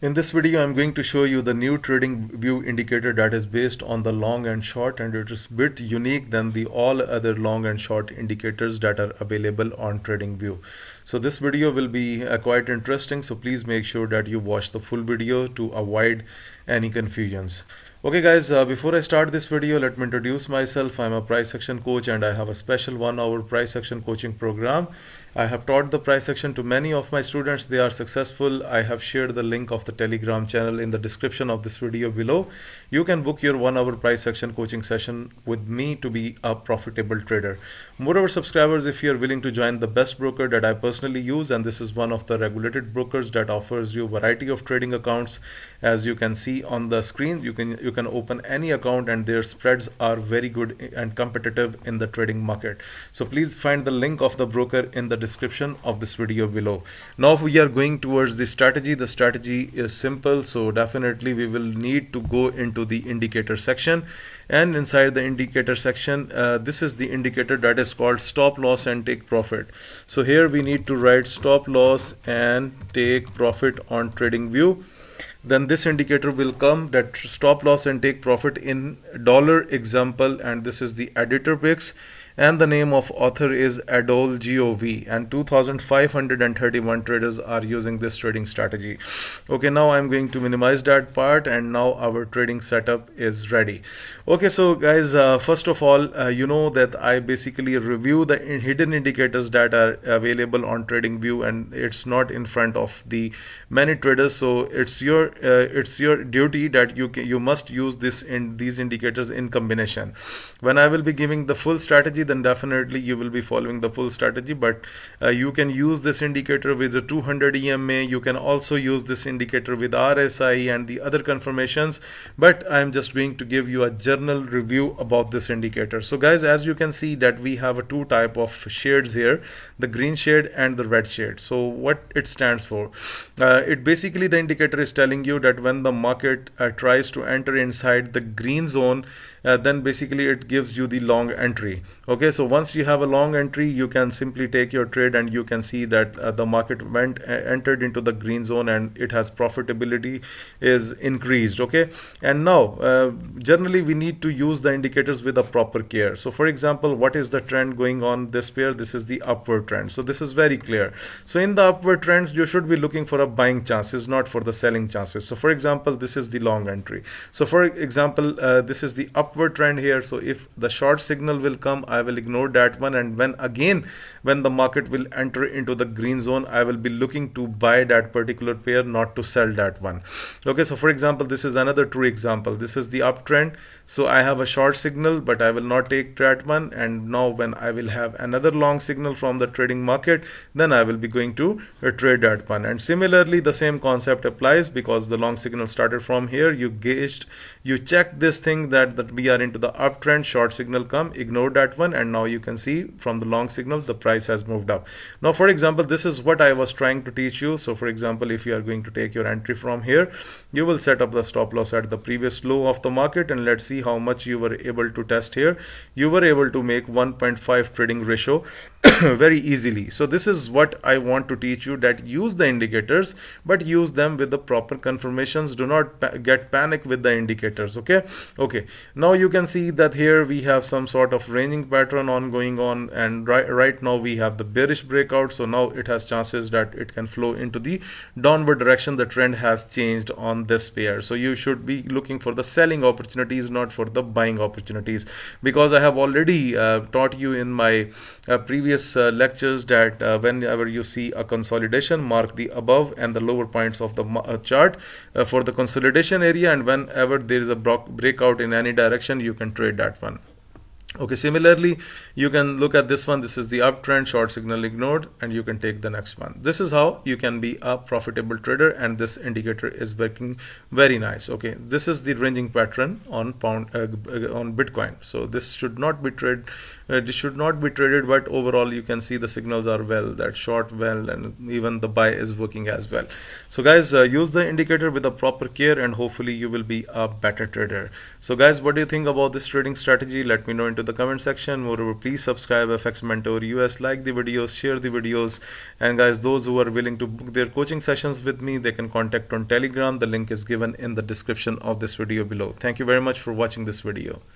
In this video, I'm going to show you the new trading view indicator that is based on the long and short, and it is a bit unique than the all other long and short indicators that are available on TradingView. So this video will be quite interesting, so please make sure that you watch the full video to avoid any confusions. Okay guys, before I start this video, let me introduce myself. I'm a price action coach and I have a special 1 hour price action coaching program. I have taught the price action to many of my students. They are successful. I have shared the link of the Telegram channel in the description of this video below. You can book your 1 hour price action coaching session with me to be a profitable trader. Moreover, subscribers, if you are willing to join the best broker that I personally use, and this is one of the regulated brokers that offers you variety of trading accounts. As you can see on the screen, you can open any account and their spreads are very good and competitive in the trading market. So please find the link of the broker in the description of this video below. Now we are going towards the strategy. The strategy is simple, so definitely we will need to go into the indicator section, and inside the indicator section, this is the indicator that is called stop loss and take profit. So here we need to write stop loss and take profit on TradingView. Then this indicator will come that stop loss and take profit in dollar example, and this is the editor picks, and the name of author is Adol Gov, and 2531 traders are using this trading strategy. Okay, now I'm going to minimize that part, and now our trading setup is ready. Okay, so guys, first of all, you know that I basically review the hidden indicators that are available on TradingView, and it's not in front of the many traders. So it's your duty that you must use these indicators in combination. When I will be giving the full strategy, then definitely you will be following the full strategy, but you can use this indicator with the 200 EMA. You can also use this indicator with RSI and the other confirmations, but I'm just going to give you a general review about this indicator. So guys, as you can see that we have a two type of shades here, the green shade and the red shade. So what it stands for, it basically, the indicator is telling you that when the market tries to enter inside the green zone, then basically it gives you the long entry. Okay, so once you have a long entry, you can simply take your trade and you can see that the market entered into the green zone and it has profitability is increased. Okay, and now generally we need to use the indicators with a proper care. So for example, what is the trend going on this pair? This is the upward trend, so this is very clear. So in the upward trends, you should be looking for a buying chances, not for the selling chances. So for example, this is the long entry. So for example, this is the upward trend here. So if the short signal will come, I will ignore that one, and when the market will enter into the green zone, I will be looking to buy that particular pair, not to sell that one. Okay, so for example, this is another true example. This is the uptrend, so I have a short signal, but I will not take that one. And now when I will have another long signal from the trading market, then I will be going to trade that one. And similarly, the same concept applies, because the long signal started from here. You checked this thing that we are into the uptrend, short signal come, ignore that one, and now you can see from the long signal the price has moved up. Now for example, this is what I was trying to teach you. So for example, if you are going to take your entry from here, you will set up the stop loss at the previous low of the market, and let's see how much you were able to test here. You were able to make 1.5 trading ratio very easily. So this is what I want to teach you, that use the indicators, but use them with the proper confirmations. Do not get panic with the indicators. Okay, now you can see that here we have some sort of ranging pattern going on, and right now we have the bearish breakout. So now it has chances that it can flow into the downward direction. The trend has changed on this pair, so you should be looking for the selling opportunities, not for the buying opportunities, because I have already taught you in my previous lectures that whenever you see a consolidation, mark the above and the lower points of the chart for the consolidation area, and whenever there is a breakout in any direction, you can trade that one. Okay, similarly, you can look at this one. This is the uptrend, short signal ignored, and you can take the next one. This is how you can be a profitable trader, and this indicator is working very nice. Okay, this is the ranging pattern on on Bitcoin. So this should not be traded. But overall you can see the signals are well, that short well, and even the buy is working as well. So guys, use the indicator with a proper care, and hopefully you will be a better trader. So guys, what do you think about this trading strategy? Let me know into the comment section. Moreover, please subscribe FX Mentor US, like the videos, share the videos, and guys, those who are willing to book their coaching sessions with me, they can contact on Telegram. The link is given in the description of this video below. Thank you very much for watching this video.